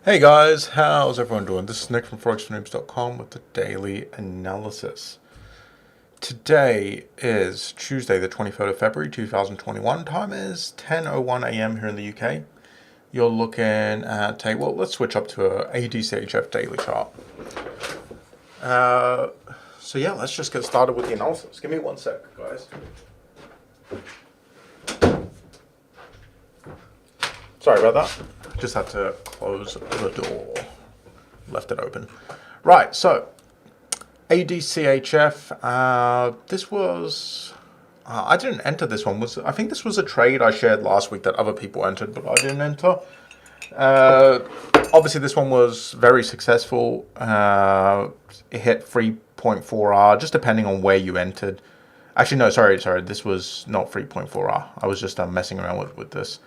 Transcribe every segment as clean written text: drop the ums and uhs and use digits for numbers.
Hey guys, how's everyone doing? This is Nick from ForexForNoobs.com with the daily analysis. Today is Tuesday, the 23rd of February 2021. Time is 10:01 a.m. here in the UK. You're looking at well, let's switch up to a AUDCHF daily chart. So yeah, let's just get started with the analysis. Give me 1 sec, guys. Sorry about that. Just had to close the door. Left it open. Right, so ADCHF. This was. I didn't enter this one. I think this was a trade I shared last week that other people entered, but I didn't enter. Obviously, this one was very successful. It hit 3.4R, just depending on where you entered. Actually, no, sorry. This was not 3.4R. I was just messing around with this.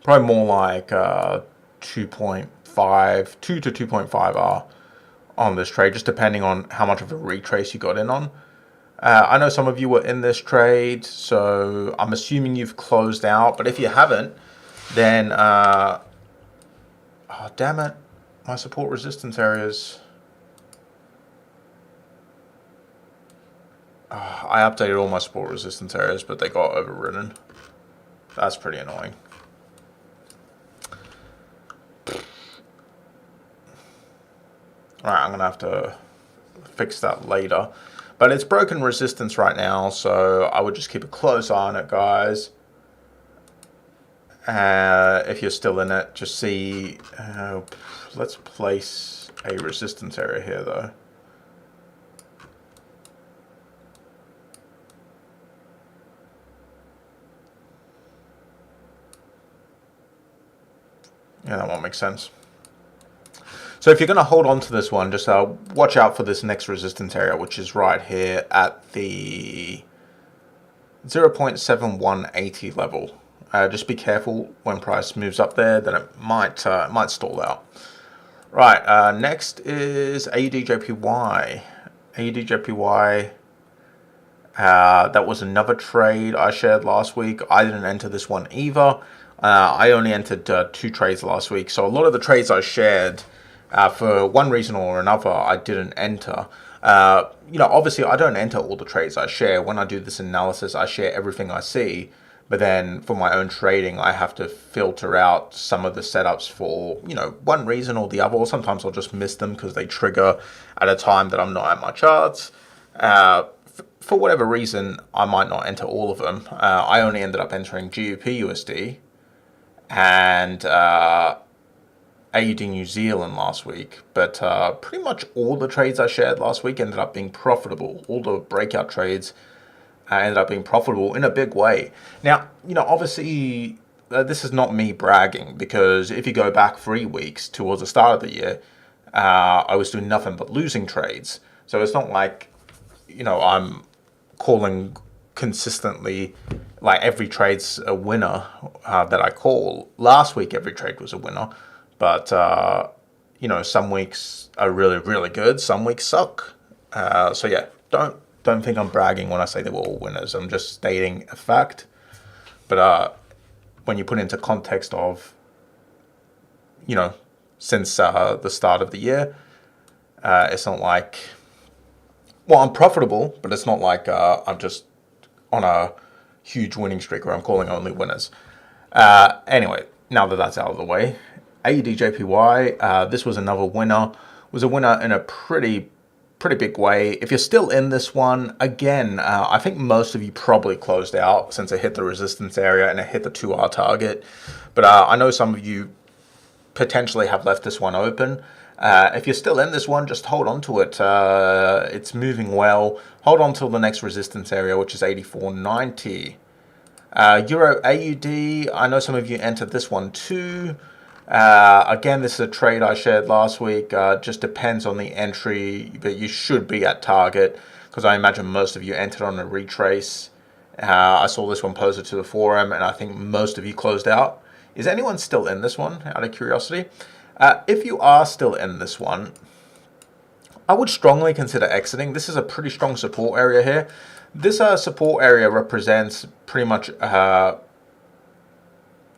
Probably more like 2.5, 2 to 2.5R on this trade, just depending on how much of a retrace you got in on. I know some of you were in this trade, so I'm assuming you've closed out. But if you haven't, then oh damn it, my support resistance areas. I updated all my support resistance areas, but they got overridden. That's pretty annoying. Alright, I'm going to have to fix that later. But it's broken resistance right now, so I would just keep a close eye on it, guys. If you're still in it, just see... let's place a resistance area here, though. Yeah, that won't make sense. So if you're going to hold on to this one, just watch out for this next resistance area, which is right here at the 0.7180 level. Just be careful when price moves up there, then it might stall out. Right, next is Aed Jpy. Aed Jpy. That was another trade I shared last week. I didn't enter this one either. I only entered 2 trades last week, so a lot of the trades I shared, for one reason or another, I didn't enter. Obviously, I don't enter all the trades I share. When I do this analysis, I share everything I see. But then for my own trading, I have to filter out some of the setups for, one reason or the other. Or sometimes I'll just miss them because they trigger at a time that I'm not at my charts. For whatever reason, I might not enter all of them. I only ended up entering Gdp USD and AUD New Zealand last week, but pretty much all the trades I shared last week ended up being profitable. All the breakout trades ended up being profitable in a big way. Now, obviously, this is not me bragging, because if you go back 3 weeks towards the start of the year, I was doing nothing but losing trades. So it's not like, I'm calling consistently like every trade's a winner that I call. Last week, every trade was a winner. But, some weeks are really, really good. Some weeks suck. So, yeah, don't think I'm bragging when I say they were all winners. I'm just stating a fact. But when you put into context of, since the start of the year, it's not like... Well, I'm profitable, but it's not like I'm just on a huge winning streak where I'm calling only winners. Anyway, now that that's out of the way... Aed Jpy, this was another winner. Was a winner in a pretty big way. If you're still in this one, again, I think most of you probably closed out since it hit the resistance area and it hit the 2R target. But I know some of you potentially have left this one open. If you're still in this one, just hold on to it. It's moving well. Hold on till the next resistance area, which is 84.90. Euro AUD, I know some of you entered this one too. Again, this is a trade I shared last week. Just depends on the entry, but you should be at target, because I imagine most of you entered on a retrace. I saw this one posted to the forum, and I think most of you closed out. Is anyone still in this one, out of curiosity? If you are still in this one, I would strongly consider exiting. This is a pretty strong support area here. This support area represents pretty much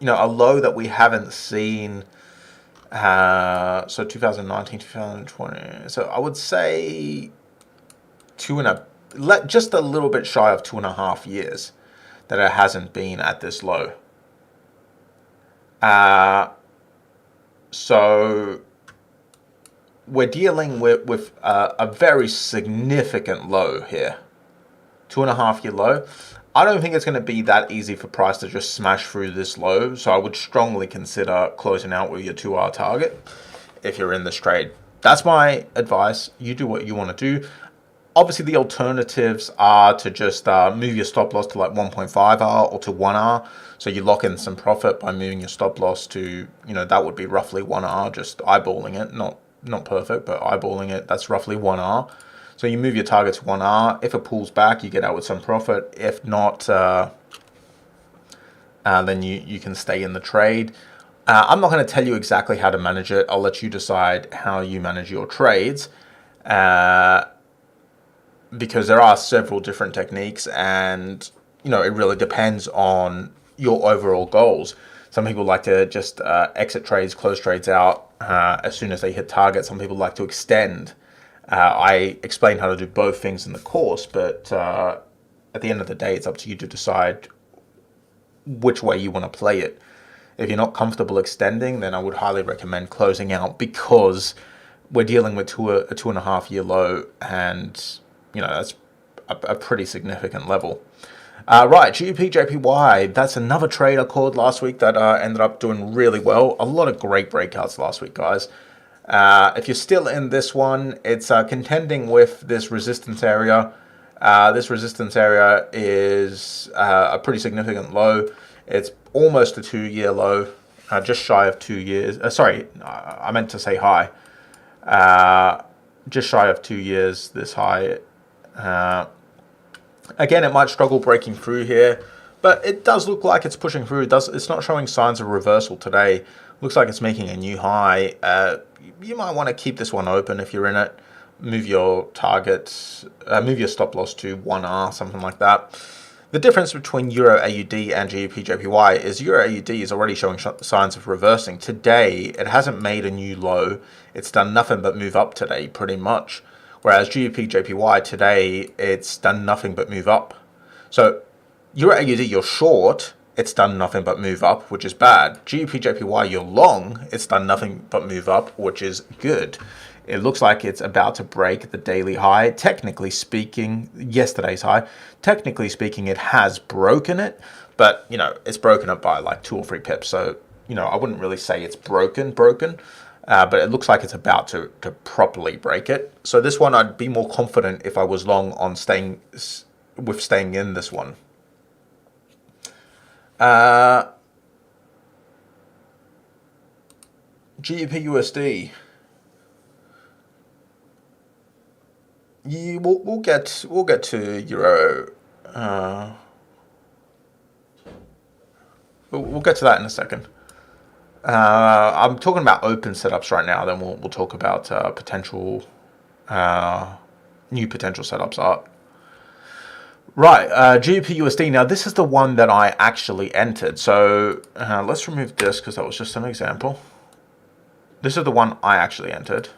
a low that we haven't seen. So 2019, 2020. So I would say just a little bit shy of 2.5 years that it hasn't been at this low. So we're dealing with a very significant low here. 2.5 year low. I don't think it's going to be that easy for price to just smash through this low. So I would strongly consider closing out with your 2R target if you're in this trade. That's my advice. You do what you want to do. Obviously, the alternatives are to just move your stop loss to like 1.5R or to 1R. So you lock in some profit by moving your stop loss to, that would be roughly 1R, just eyeballing it. Not perfect, but eyeballing it. That's roughly 1R. So you move your target to 1R. If it pulls back, you get out with some profit. If not, then you can stay in the trade. I'm not going to tell you exactly how to manage it. I'll let you decide how you manage your trades. Because there are several different techniques, and it really depends on your overall goals. Some people like to just exit trades, close trades out as soon as they hit target. Some people like to extend. I explain how to do both things in the course, but at the end of the day, it's up to you to decide which way you want to play it. If you're not comfortable extending, then I would highly recommend closing out, because we're dealing with a 2.5 year low, and that's a pretty significant level. Right, Gdp Jpy, that's another trade I called last week that ended up doing really well. A lot of great breakouts last week, guys. If you're still in this one, it's contending with this resistance area. This resistance area is a pretty significant low. It's almost a 2-year low, just shy of 2 years. Sorry, I meant to say high. Just shy of 2 years, this high. Again, it might struggle breaking through here, but it does look like it's pushing through. It's not showing signs of reversal today. Looks like it's making a new high. You might want to keep this one open if you're in it. Move your targets, move your stop loss to 1R, something like that. The difference between Euro AUD and Gdp Jpy is Euro AUD is already showing signs of reversing. Today, it hasn't made a new low. It's done nothing but move up today, pretty much. Whereas Gdp Jpy today, it's done nothing but move up. So Euro AUD, you're short, it's done nothing but move up, which is bad. Gdp Jpy, you're long, it's done nothing but move up, which is good. It looks like it's about to break the daily high. Technically speaking, yesterday's high, technically speaking, it has broken it, but, it's broken it by like 2 or 3 pips. So, I wouldn't really say it's broken, but it looks like it's about to properly break it. So this one, I'd be more confident if I was long on staying in this one. Gdp USD. We'll get to Euro. We'll get to that in a second. I'm talking about open setups right now. Then we'll talk about potential new potential setups are. Right, Gdp USD. Now this is the one that I actually entered. So let's remove this because that was just an example. This is the one I actually entered.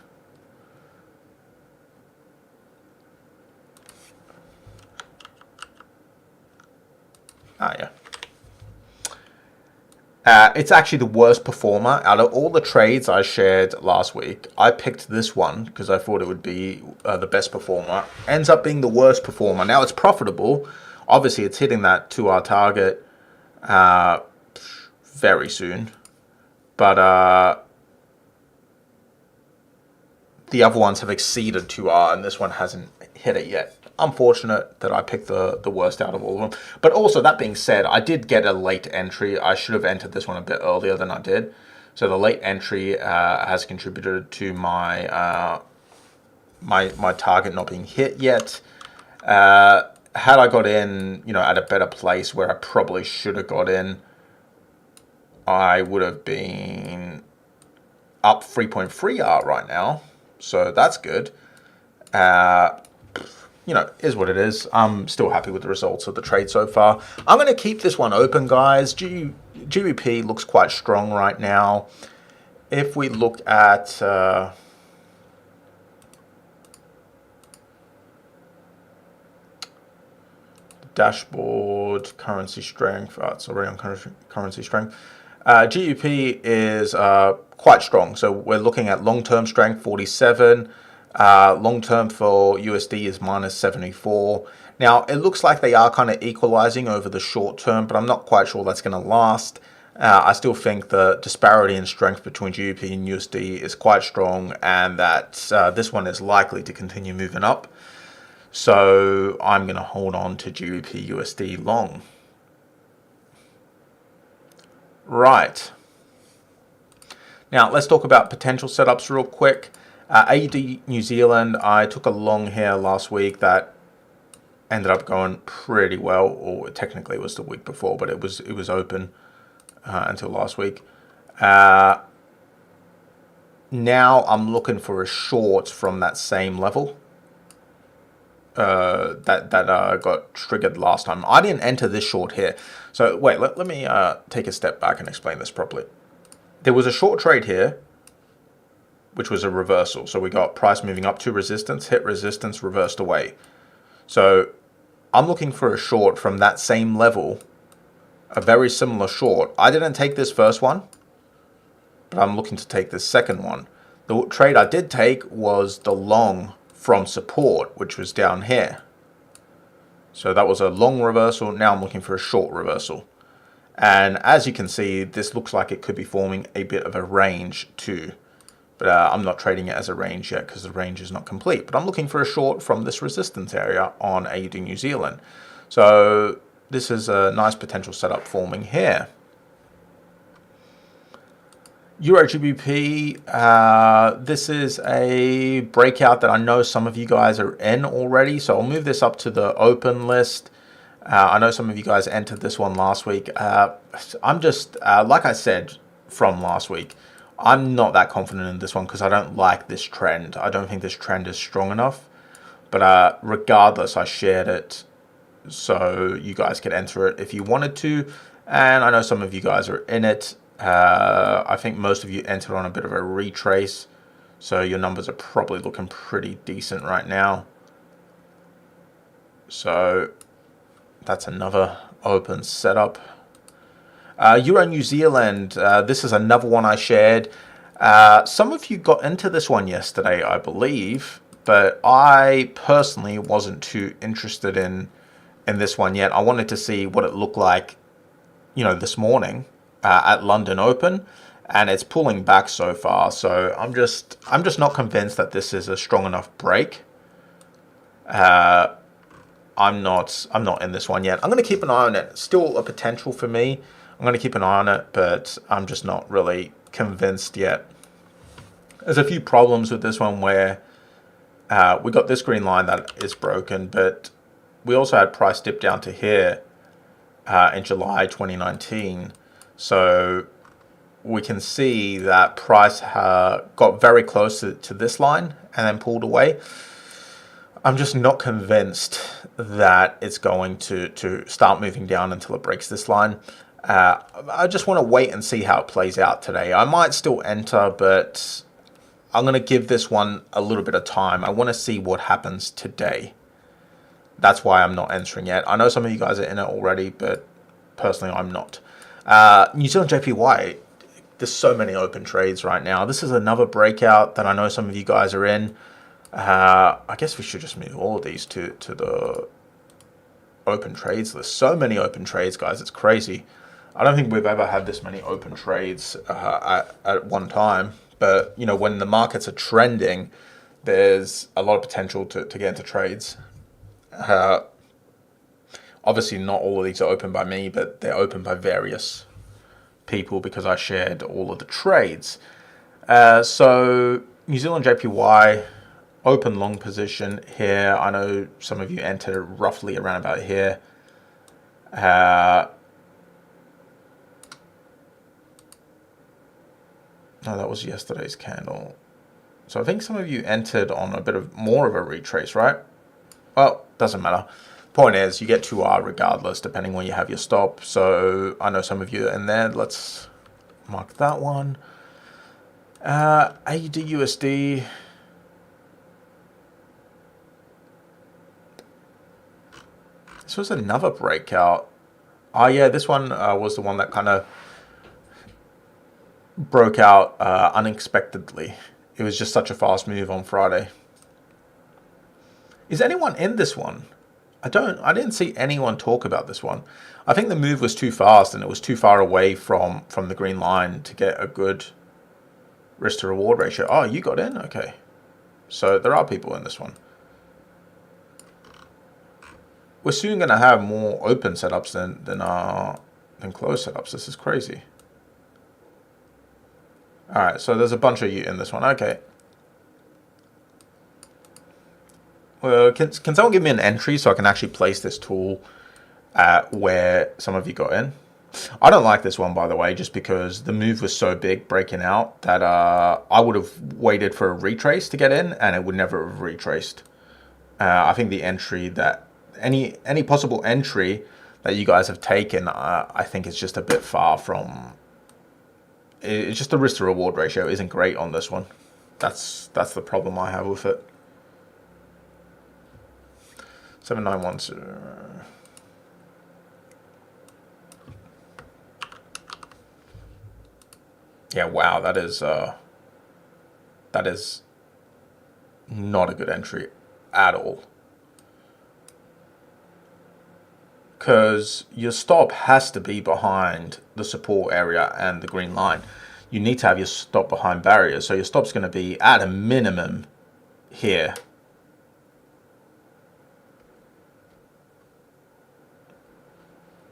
Yeah. It's actually the worst performer. Out of all the trades I shared last week, I picked this one because I thought it would be the best performer. Ends up being the worst performer. Now it's profitable. Obviously, it's hitting that 2R target very soon. But the other ones have exceeded 2R, and this one hasn't hit it yet. Unfortunate that I picked the worst out of all of them. But also, that being said, I did get a late entry. I should have entered this one a bit earlier than I did. So the late entry has contributed to my my target not being hit yet. Had I got in, at a better place where I probably should have got in, I would have been up 3.3R right now. So that's good. Is what it is. I'm still happy with the results of the trade so far. I'm going to keep this one open, guys. GBP looks quite strong right now. If we look at dashboard currency strength, it's already on currency strength. GBP is quite strong. So we're looking at long-term strength 47. Long-term for USD is minus 74. Now it looks like they are kind of equalizing over the short term, but I'm not quite sure that's going to last. I still think the disparity in strength between GBP and USD is quite strong, and that this one is likely to continue moving up. So I'm going to hold on to GBP USD long. Right. Now let's talk about potential setups real quick. AUD New Zealand, I took a long here last week that ended up going pretty well, or technically it was the week before, but it was open until last week. Now I'm looking for a short from that same level. That got triggered last time. I didn't enter this short here. So wait, let me take a step back and explain this properly. There was a short trade here, which was a reversal. So we got price moving up to resistance, hit resistance, reversed away. So I'm looking for a short from that same level, a very similar short. I didn't take this first one, but I'm looking to take this second one. The trade I did take was the long from support, which was down here. So that was a long reversal. Now I'm looking for a short reversal. And as you can see, this looks like it could be forming a bit of a range too. But I'm not trading it as a range yet because the range is not complete. But I'm looking for a short from this resistance area on AUD New Zealand. So this is a nice potential setup forming here. Euro GBP, this is a breakout that I know some of you guys are in already. So I'll move this up to the open list. I know some of you guys entered this one last week. I'm just, like I said from last week, I'm not that confident in this one because I don't like this trend. I don't think this trend is strong enough. But regardless, I shared it so you guys could enter it if you wanted to. And I know some of you guys are in it. I think most of you entered on a bit of a retrace. So your numbers are probably looking pretty decent right now. So that's another open setup. Euro New Zealand, this is another one I shared. Some of you got into this one yesterday, I believe, but I personally wasn't too interested in this one yet. I wanted to see what it looked like, you know, this morning at London Open, and it's pulling back so far. So I'm just not convinced that this is a strong enough break. I'm not in this one yet. I'm going to keep an eye on it. Still a potential for me. I'm going to keep an eye on it, but I'm just not really convinced yet. There's a few problems with this one where we got this green line that is broken, but we also had price dip down to here in July 2019. So we can see that price got very close to this line and then pulled away. I'm just not convinced that it's going to start moving down until it breaks this line. I just want to wait and see how it plays out today. I might still enter, but I'm going to give this one a little bit of time. I want to see what happens today. That's why I'm not entering yet. I know some of you guys are in it already, but personally I'm not. New Zealand JPY, there's so many open trades right now. This is another breakout that I know some of you guys are in. I guess we should just move all of these to the open trades list. So many open trades, guys. It's crazy. I don't think we've ever had this many open trades at one time. But, you know, when the markets are trending, there's a lot of potential to get into trades. Obviously, not all of these are open by me, but they're open by various people because I shared all of the trades. So New Zealand JPY, open long position here. I know some of you entered roughly around about here. No, that was yesterday's candle. So I think some of you entered on a bit of more of a retrace, right? Well, doesn't matter. point is, you get 2R regardless, depending where you have your stop. So I know some of you are in there. Let's mark that one. Aed USD. This was another breakout. Oh yeah, this one was the one that kind of broke out unexpectedly. It was just such a fast move on Friday. Is anyone in this one? I didn't see anyone talk about this one. I think the move was too fast and it was too far away from the green line to get a good risk to reward ratio. Oh, you got in? Okay. So there are people in this one. We're soon going to have more open setups than closed setups. This is crazy. All right, so there's a bunch of you in this one. Okay. Well, can someone give me an entry so I can actually place this tool at where some of you got in? I don't like this one, by the way, just because the move was so big breaking out that I would have waited for a retrace to get in, and it would never have retraced. I think the entry that any possible entry that you guys have taken, I think it's just a bit far from. It's just the risk to reward ratio isn't great on this one. That's the problem I have with it. 7910. Yeah, wow, that is not a good entry at all. Because your stop has to be behind the support area and the green line. You need to have your stop behind barriers. So your stop's going to be at a minimum here.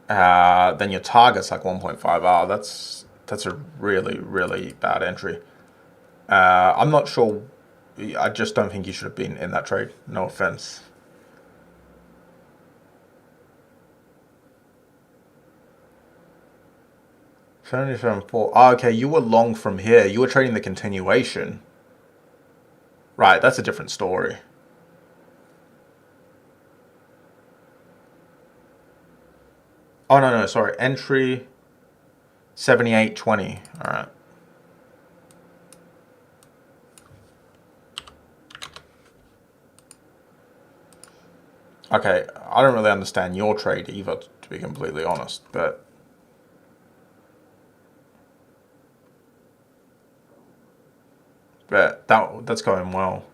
Then your target's like 1.5R. That's a really, really bad entry. I'm not sure. I just don't think you should have been in that trade. No offense. $77.4. Oh, okay, you were long from here. You were trading the continuation. Right, that's a different story. Oh, no, sorry. Entry 78.20. All right. Okay, I don't really understand your trade either, to be completely honest, but that's going well.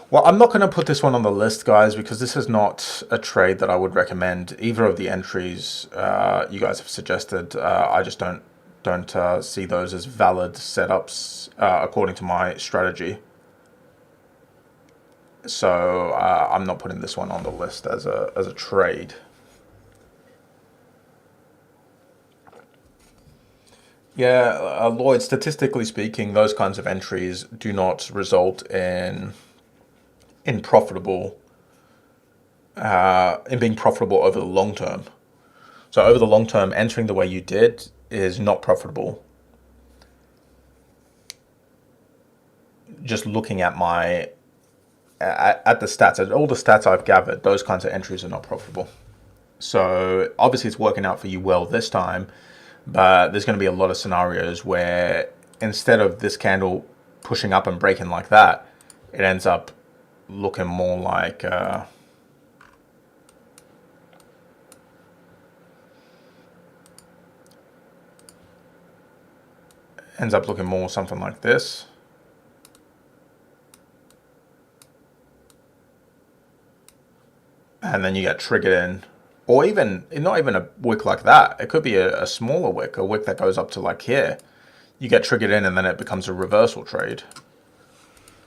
Well, I'm not going to put this one on the list, guys, because this is not a trade that I would recommend. Either of the entries you guys have suggested, I just don't see those as valid setups according to my strategy. So I'm not putting this one on the list as a trade. Yeah, Lloyd, statistically speaking, those kinds of entries do not result in profitable, in being profitable over the long term. So over the long term, entering the way you did is not profitable. Just looking at my, at the stats, at all the stats I've gathered, those kinds of entries are not profitable. So obviously it's working out for you well this time, but there's going to be a lot of scenarios where instead of this candle pushing up and breaking like that, it ends up looking more like something like this. And then you get triggered in, or even not even a wick like that. It could be a smaller wick, a wick that goes up to like here. You get triggered in and then it becomes a reversal trade.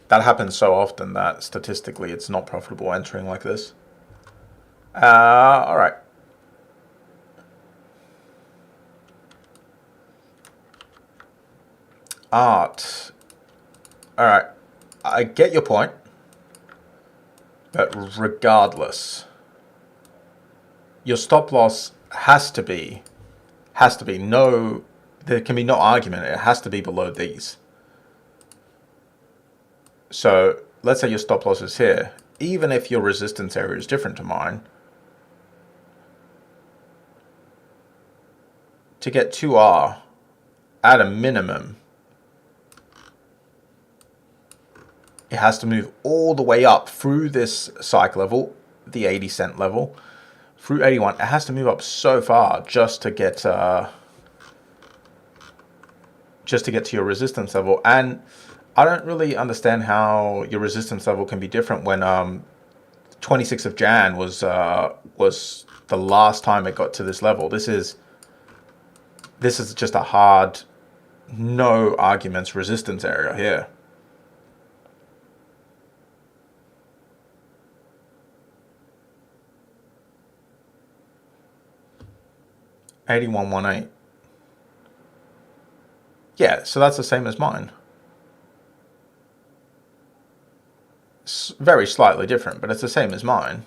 That happens so often that statistically it's not profitable entering like this. All right. Art. All right. I get your point. But regardless, your stop loss has to be no, there can be no argument. It has to be below these. So let's say your stop loss is here. even if your resistance area is different to mine, to get 2R at a minimum, it has to move all the way up through this psych level, the 80 cent level, through 81. It has to move up so far just to get to your resistance level. And I don't really understand how your resistance level can be different when 26th of Jan was the last time it got to this level. This is just a hard, no arguments resistance area here. $81.18. Yeah, so that's the same as mine. It's very slightly different, but it's the same as mine.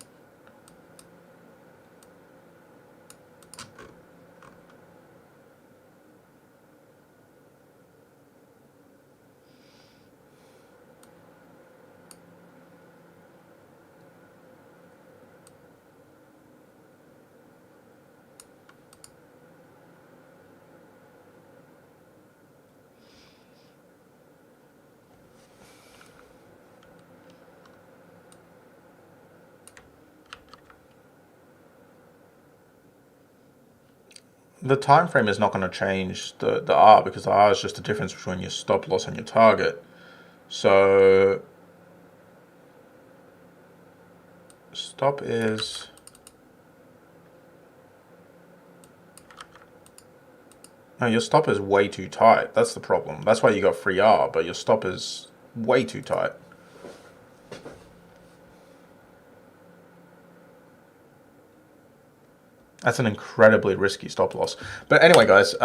The time frame is not going to change the R, because the R is just the difference between your stop loss and your target. So stop is no, your stop is way too tight. That's the problem. That's why you got free R, but your stop is way too tight. That's an incredibly risky stop loss. But anyway, guys,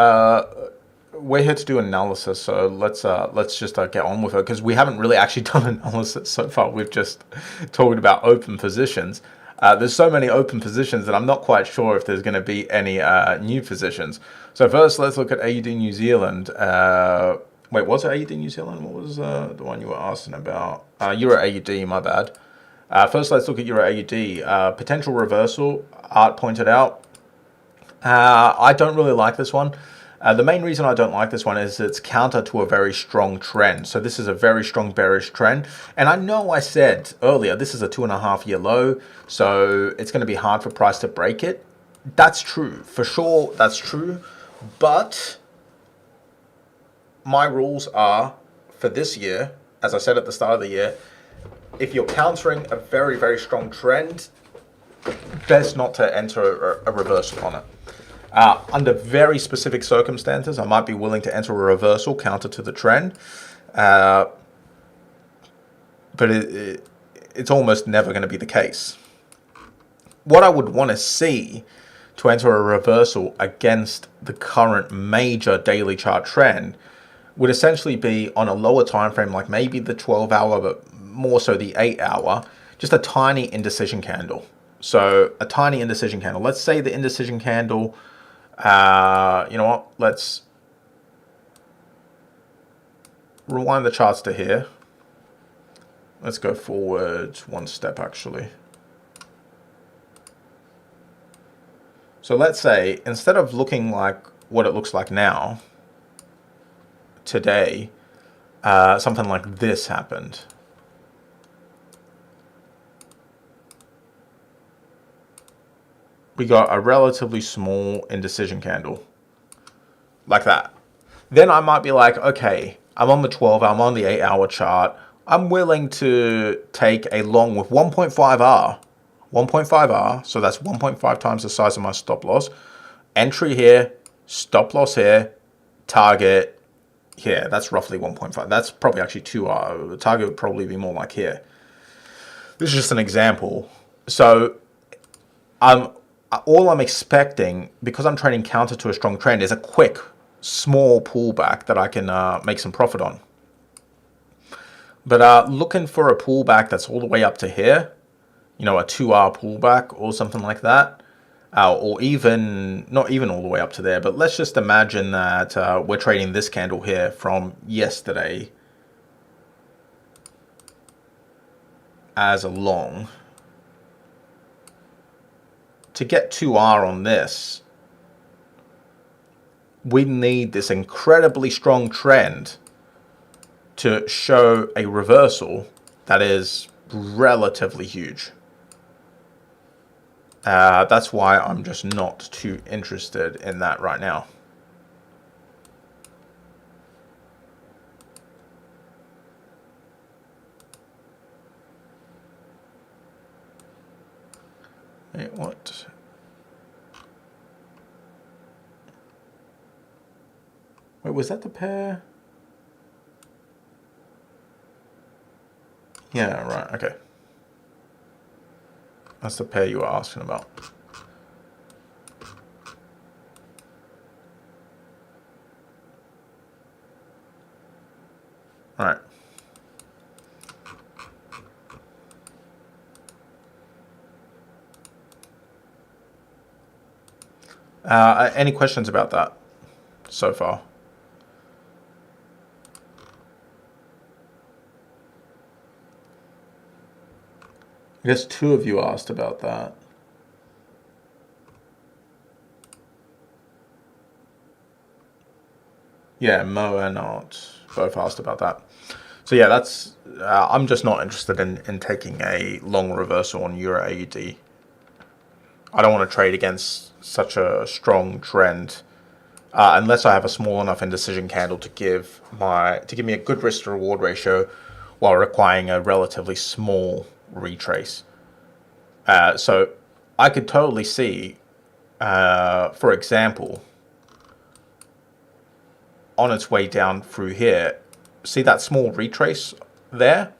we're here to do analysis, so let's just get on with it, because we haven't really actually done analysis so far. We've just talked about open positions. There's so many open positions that I'm not quite sure if there's going to be any new positions. So first, let's look at AUD New Zealand. Wait, was it AUD New Zealand? What was the one you were asking about? Euro AUD, my bad. First, let's look at Euro AUD. Potential reversal, Art pointed out. I don't really like this one. The main reason I don't like this one is it's counter to a very strong trend. So this is a very strong bearish trend. And I know I said earlier, this is a 2.5-year low, so it's going to be hard for price to break it. That's true. For sure, that's true. But my rules are, for this year, as I said at the start of the year, if you're countering a very, very strong trend, best not to enter a reversal on it. Under very specific circumstances, I might be willing to enter a reversal counter to the trend, but it's almost never going to be the case. What I would want to see to enter a reversal against the current major daily chart trend would essentially be on a lower time frame, like maybe the 12-hour, but more so the 8-hour, just a tiny indecision candle. So a tiny indecision candle. Let's say the indecision candle, you know what, let's rewind the charts to here. Let's go forward one step actually. So let's say instead of looking like what it looks like now, today, something like this happened. We got a relatively small indecision candle, like that. Then I might be like, okay, I'm on the 12, I'm on the 8-hour chart. I'm willing to take a long with 1.5R. 1.5R, so that's 1.5 times the size of my stop loss. Entry here, stop loss here, target here. That's roughly 1.5. That's probably actually 2R. The target would probably be more like here. This is just an example. So all I'm expecting, because I'm trading counter to a strong trend, is a quick, small pullback that I can make some profit on. But looking for a pullback that's all the way up to here, you know, a 2R pullback or something like that, or even, not even all the way up to there, but let's just imagine that we're trading this candle here from yesterday as a long. To get 2R on this, we need this incredibly strong trend to show a reversal that is relatively huge. That's why I'm just not too interested in that right now. Wait, what? Wait, was that the pair? Yeah, right, okay. That's the pair you were asking about. All right. Any questions about that so far? I guess 2 of you asked about that. Yeah, Mo and Art both asked about that. So yeah, that's. I'm just not interested in taking a long reversal on Euro AUD. I don't want to trade against such a strong trend unless I have a small enough indecision candle to give me a good risk to reward ratio while requiring a relatively small retrace. So I could totally see, for example, on its way down through here, see that small retrace there?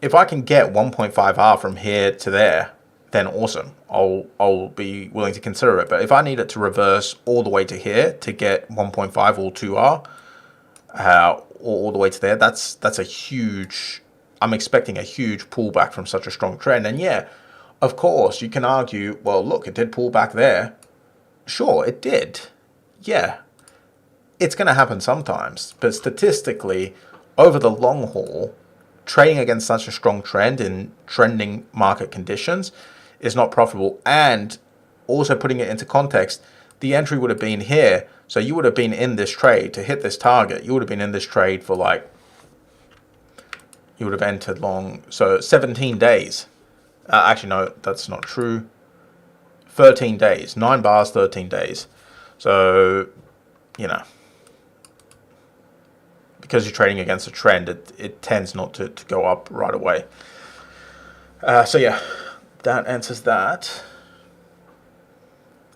If I can get 1.5R from here to there, then awesome. I'll be willing to consider it. But if I need it to reverse all the way to here to get 1.5 or 2R, or all the way to there, that's a huge. I'm expecting a huge pullback from such a strong trend. And yeah, of course, you can argue, well, look, it did pull back there. Sure, it did. Yeah. It's going to happen sometimes, but statistically, over the long haul, trading against such a strong trend in trending market conditions is not profitable. And also putting it into context, the entry would have been here. So you would have been in this trade to hit this target. You would have been in this trade for you would have entered long. So 17 days. Actually, no, that's not true. 13 days, 9 bars, 13 days. So, because you're trading against a trend, it tends not to go up right away. So yeah, that answers that.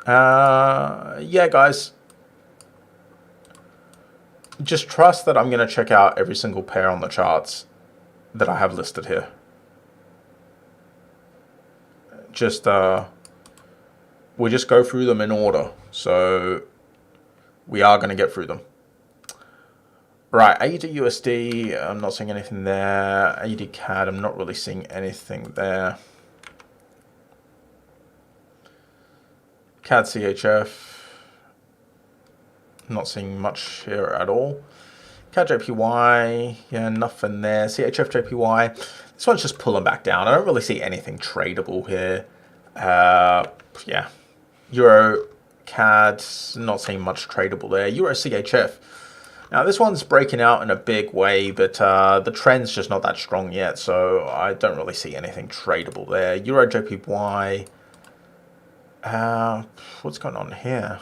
Yeah, guys, just trust that I'm going to check out every single pair on the charts that I have listed here. We just go through them in order. So we are going to get through them. Right, Aed USD, I'm not seeing anything there. Aed CAD, I'm not really seeing anything there. CAD CHF, not seeing much here at all. CAD Jpy, yeah, nothing there. CHF Jpy, this one's just pulling back down. I don't really see anything tradable here. Yeah, Euro CAD, not seeing much tradable there. Euro CHF. Now this one's breaking out in a big way, but the trend's just not that strong yet, so I don't really see anything tradable there. Euro JPY, what's going on here?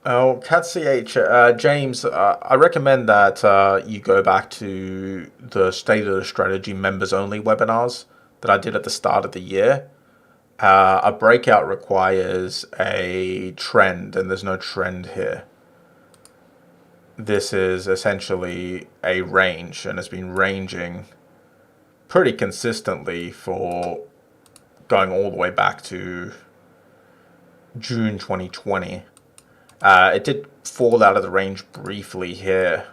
Oh, CAD-CH, James, I recommend that you go back to the State of the Strategy members only webinars that I did at the start of the year. A breakout requires a trend, and there's no trend here. This is essentially a range, and it's been ranging pretty consistently for going all the way back to June 2020. It did fall out of the range briefly here,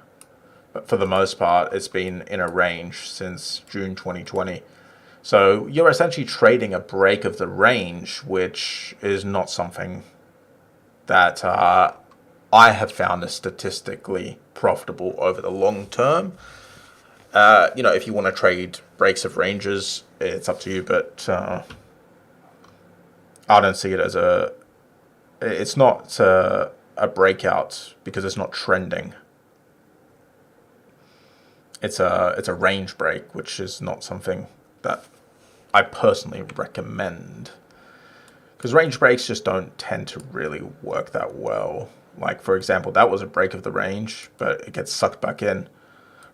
but for the most part, it's been in a range since June 2020. So you're essentially trading a break of the range, which is not something that I have found is statistically profitable over the long term. You know, if you want to trade breaks of ranges, it's up to you, but I don't see it as it's not a breakout because it's not trending. It's a range break, which is not something that I personally recommend, because range breaks just don't tend to really work that well. Like, for example, that was a break of the range, but it gets sucked back in.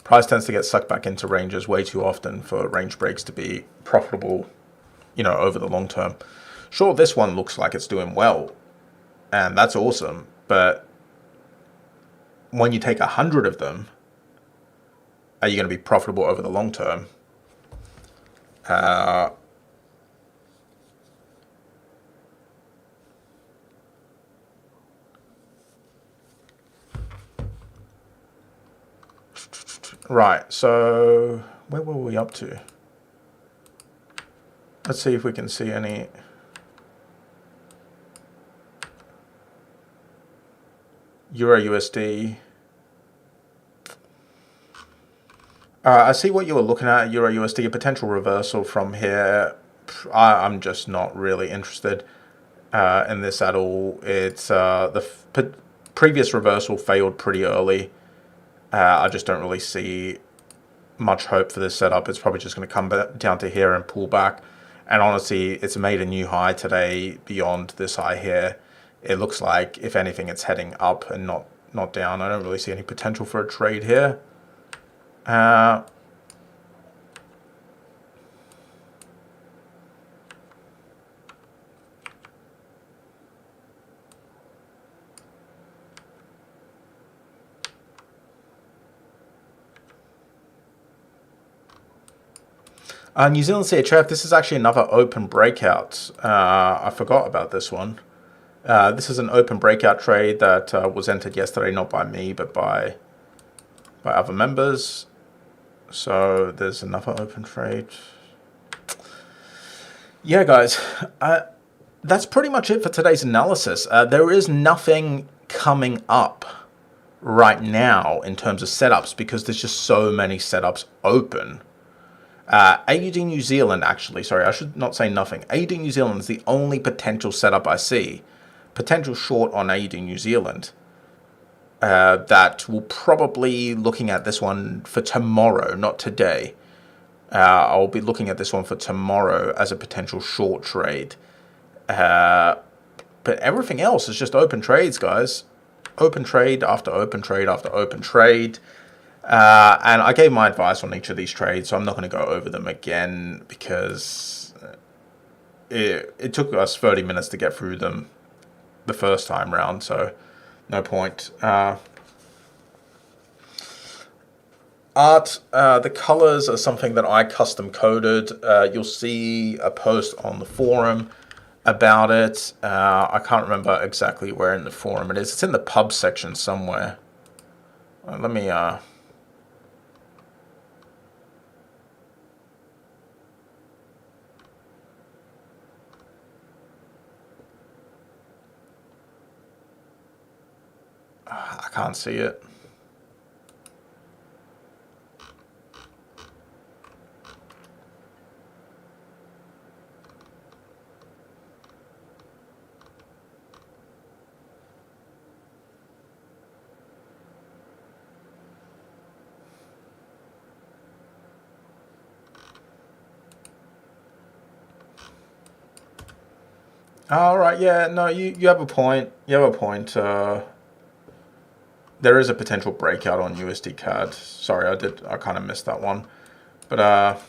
Price tends to get sucked back into ranges way too often for range breaks to be profitable, you know, over the long term. Sure, this one looks like it's doing well, and that's awesome, but when you take 100 of them, are you going to be profitable over the long term? Right, so where were we up to? Let's see if we can see any. Euro USD. I see what you were looking at, Euro USD, a potential reversal from here. I'm just not really interested in this at all. It's previous reversal failed pretty early. I just don't really see much hope for this setup. It's probably just going to come down to here and pull back. And honestly, it's made a new high today beyond this high here. It looks like, if anything, it's heading up and not down. I don't really see any potential for a trade here. New Zealand CHF, this is actually another open breakout. I forgot about this one. This is an open breakout trade that was entered yesterday, not by me, but by other members. So there's another open trade. Yeah, guys, that's pretty much it for today's analysis. There is nothing coming up right now in terms of setups because there's just so many setups open. AUD New Zealand, actually, sorry, I should not say nothing. AUD New Zealand is the only potential setup I see. Potential short on AUD New Zealand. That will probably looking at this one for tomorrow, not today. I'll be looking at this one for tomorrow as a potential short trade. But everything else is just open trades, guys. Open trade after open trade after open trade. And I gave my advice on each of these trades, so I'm not going to go over them again because it took us 30 minutes to get through them the first time round, so no point. Art, the colors are something that I custom coded. You'll see a post on the forum about it. I can't remember exactly where in the forum it is. It's in the pub section somewhere. Let me... I can't see it. All right, yeah, no, you have a point. You have a point. There is a potential breakout on USDCAD. Sorry, I kind of missed that one. But,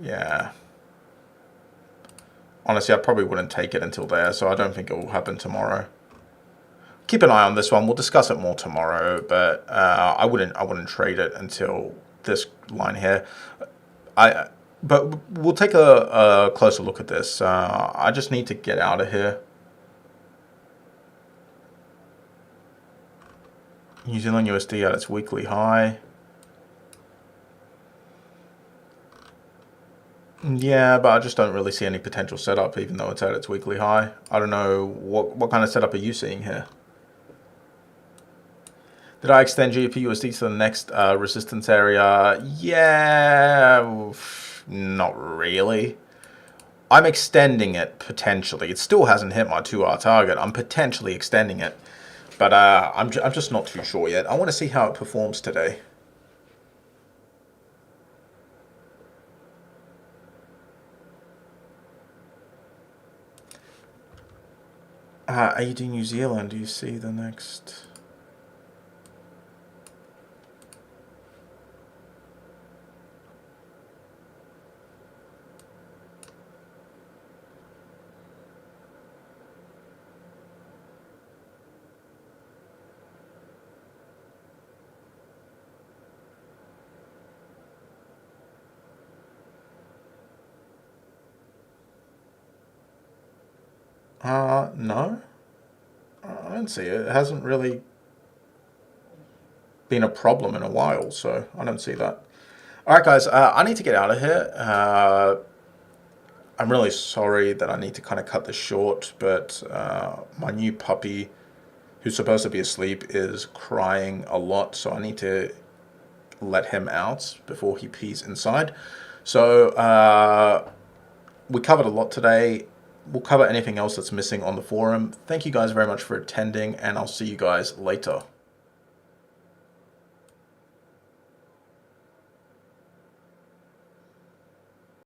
yeah. Honestly, I probably wouldn't take it until there, so I don't think it will happen tomorrow. Keep an eye on this one. We'll discuss it more tomorrow, but I wouldn't trade it until this line here. But we'll take a closer look at this. I just need to get out of here. New Zealand USD at its weekly high. Yeah, but I just don't really see any potential setup, even though it's at its weekly high. I don't know, what kind of setup are you seeing here? Did I extend GDP USD to the next resistance area? Yeah, not really. I'm extending it potentially. It still hasn't hit my 2-hour target. I'm potentially extending it, but I'm just not too sure yet. I want to see how it performs today. AUD New Zealand, do you see the next? No. I don't see it. It hasn't really been a problem in a while, so I don't see that. All right, guys, I need to get out of here. I'm really sorry that I need to kind of cut this short, but my new puppy, who's supposed to be asleep, is crying a lot, so I need to let him out before he pees inside. So we covered a lot today. We'll cover anything else that's missing on the forum. Thank you guys very much for attending, and I'll see you guys later.